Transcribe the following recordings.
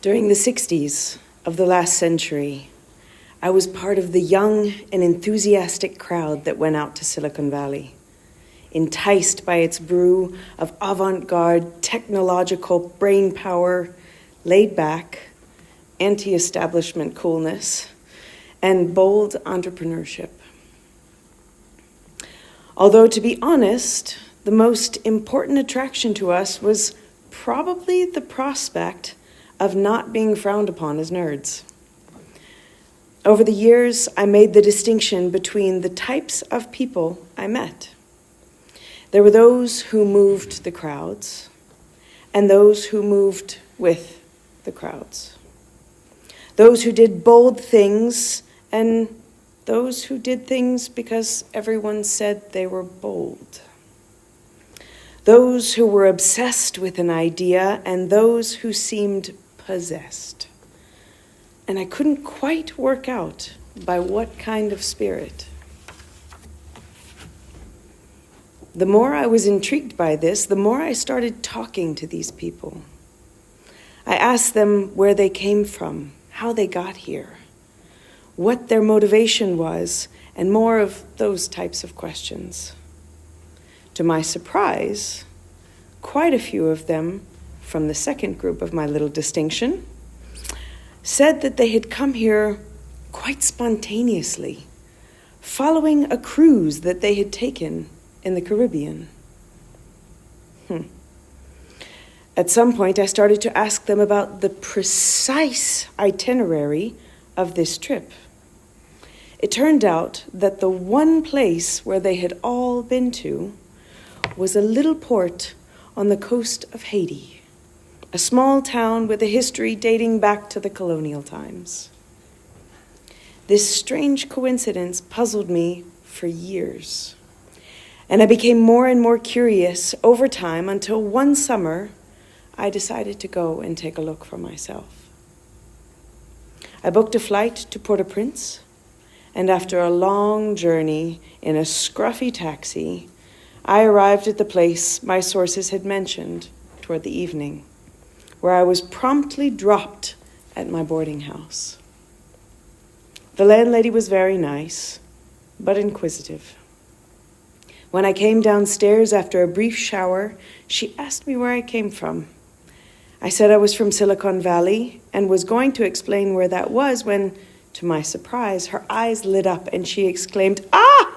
During the 60s of the last century, I was part of the young and enthusiastic crowd that went out to Silicon Valley, enticed by its brew of avant-garde, technological brain power, laid-back, anti-establishment coolness, and bold entrepreneurship. Although, to be honest, the most important attraction to us was probably the prospect of not being frowned upon as nerds. Over the years, I made the distinction between the types of people I met. There were those who moved the crowds, and those who moved with the crowds. Those who did bold things, and those who did things because everyone said they were bold. Those who were obsessed with an idea, and those who seemed possessed. And I couldn't quite work out by what kind of spirit. The more I was intrigued by this, the more I started talking to these people. I asked them where they came from, how they got here, what their motivation was, and more of those types of questions. To my surprise, quite a few of them, from the second group of my little distinction, said that they had come here quite spontaneously, following a cruise that they had taken in the Caribbean. At some point, I started to ask them about the precise itinerary of this trip. It turned out that the one place where they had all been to was a little port on the coast of Haiti, a small town with a history dating back to the colonial times. This strange coincidence puzzled me for years, and I became more and more curious over time until one summer I decided to go and take a look for myself. I booked a flight to Port-au-Prince, and after a long journey in a scruffy taxi, I arrived at the place my sources had mentioned toward the evening, where I was promptly dropped at my boarding house. The landlady was very nice, but inquisitive. When I came downstairs after a brief shower, she asked me where I came from. I said I was from Silicon Valley and was going to explain where that was when, to my surprise, her eyes lit up and she exclaimed, "Ah!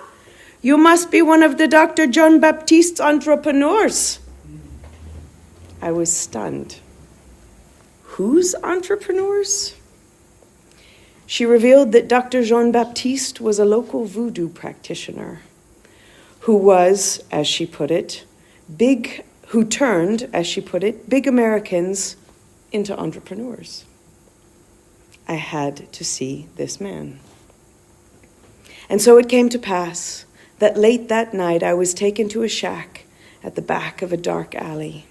You must be one of the Dr. John Baptiste's entrepreneurs." I was stunned. Whose entrepreneurs? She revealed that Dr. Jean Baptiste was a local voodoo practitioner who was, as she put it, big Americans into entrepreneurs. I had to see this man. And so it came to pass that late that night I was taken to a shack at the back of a dark alley.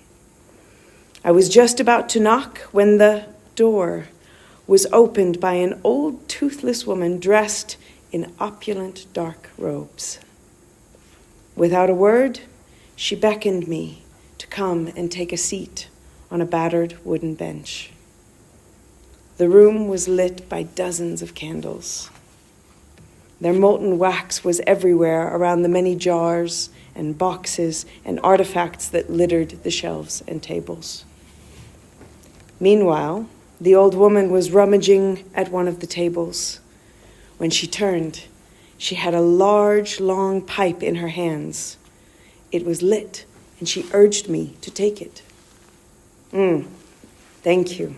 I was just about to knock when the door was opened by an old toothless woman dressed in opulent dark robes. Without a word, she beckoned me to come and take a seat on a battered wooden bench. The room was lit by dozens of candles. Their molten wax was everywhere around the many jars and boxes and artifacts that littered the shelves and tables. Meanwhile, the old woman was rummaging at one of the tables. When she turned, she had a large, long pipe in her hands. It was lit, and she urged me to take it. Thank you,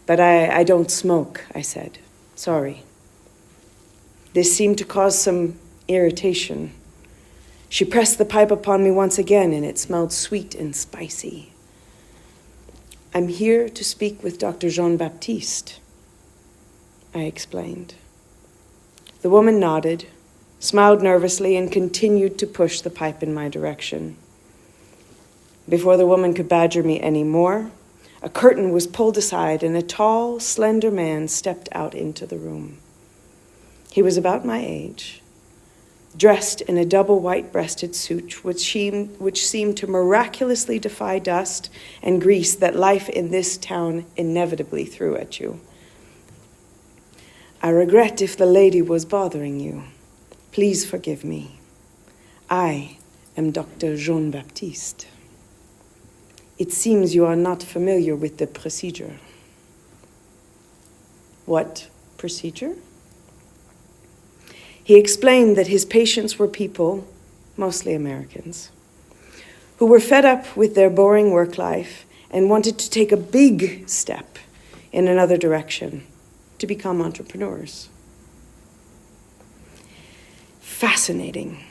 but I don't smoke, I said. Sorry. This seemed to cause some irritation. She pressed the pipe upon me once again, and it smelled sweet and spicy. I'm here to speak with Dr. Jean Baptiste, I explained. The woman nodded, smiled nervously, and continued to push the pipe in my direction. Before the woman could badger me any more, a curtain was pulled aside and a tall, slender man stepped out into the room. He was about my age, dressed in a double white-breasted suit, which seemed to miraculously defy dust and grease that life in this town inevitably threw at you. I regret if the lady was bothering you. Please forgive me. I am Dr. Jean-Baptiste. It seems you are not familiar with the procedure. What procedure? He explained that his patients were people, mostly Americans, who were fed up with their boring work life and wanted to take a big step in another direction, to become entrepreneurs. Fascinating.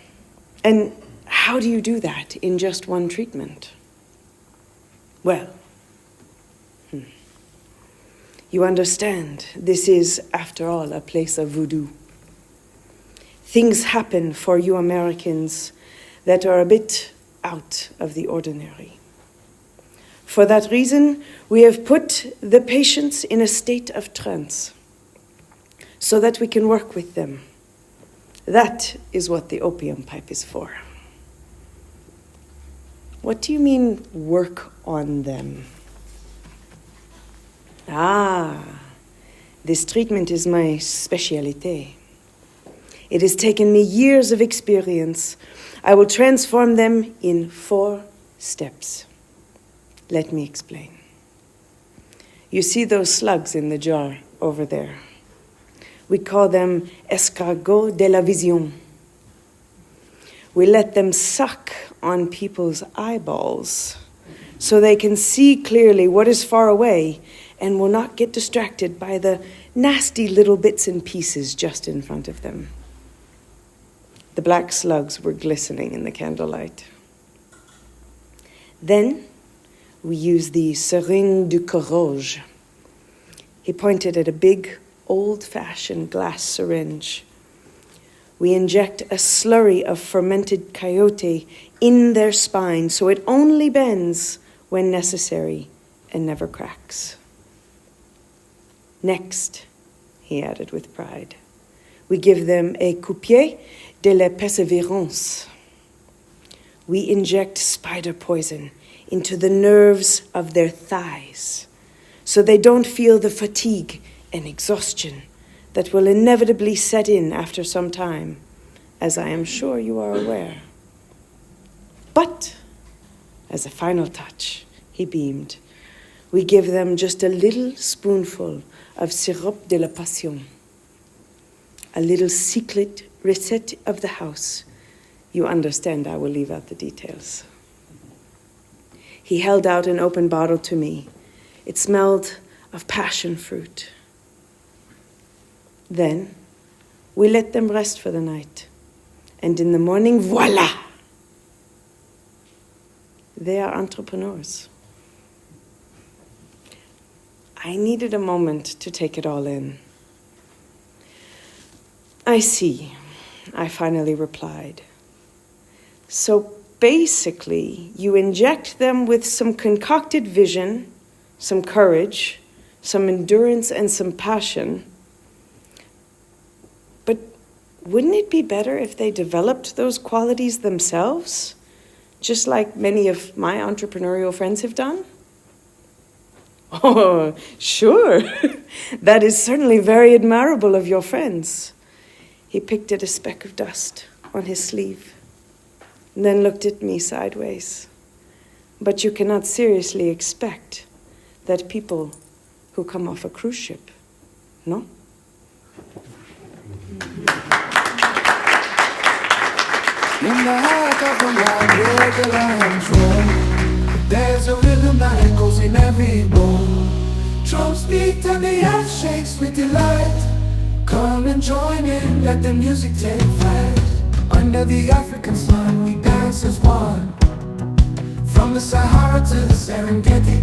And how do you do that in just one treatment? Well, you understand, this is, after all, a place of voodoo. Things happen for you Americans that are a bit out of the ordinary. For that reason, we have put the patients in a state of trance so that we can work with them. That is what the opium pipe is for. What do you mean, work on them? Ah, this treatment is my specialité. It has taken me years of experience. I will transform them in 4 steps. Let me explain. You see those slugs in the jar over there? We call them escargots de la vision. We let them suck on people's eyeballs so they can see clearly what is far away and will not get distracted by the nasty little bits and pieces just in front of them. The black slugs were glistening in the candlelight. Then we use the seringue du courage. He pointed at a big, old-fashioned glass syringe. We inject a slurry of fermented coyote in their spine so it only bends when necessary and never cracks. Next, he added with pride, we give them a coupier de la persévérance. We inject spider poison into the nerves of their thighs so they don't feel the fatigue and exhaustion that will inevitably set in after some time, as I am sure you are aware. But, as a final touch, he beamed, we give them just a little spoonful of sirop de la passion, a little secret recette of the house. You understand I will leave out the details. He held out an open bottle to me. It smelled of passion fruit. Then we let them rest for the night. And in the morning, voila! They are entrepreneurs. I needed a moment to take it all in. I see, I finally replied. So basically, you inject them with some concocted vision, some courage, some endurance, and some passion. But wouldn't it be better if they developed those qualities themselves, just like many of my entrepreneurial friends have done? Oh, sure. That is certainly very admirable of your friends. He picked at a speck of dust on his sleeve, and then looked at me sideways. But you cannot seriously expect that people who come off a cruise ship, no? In the heart of the wild where the lions roam, there's a rhythm that echoes in every bone. Drums beat and the earth shakes with delight. Come and join in, let the music take flight. Under the African sun we dance as one. From the Sahara to the Serengeti,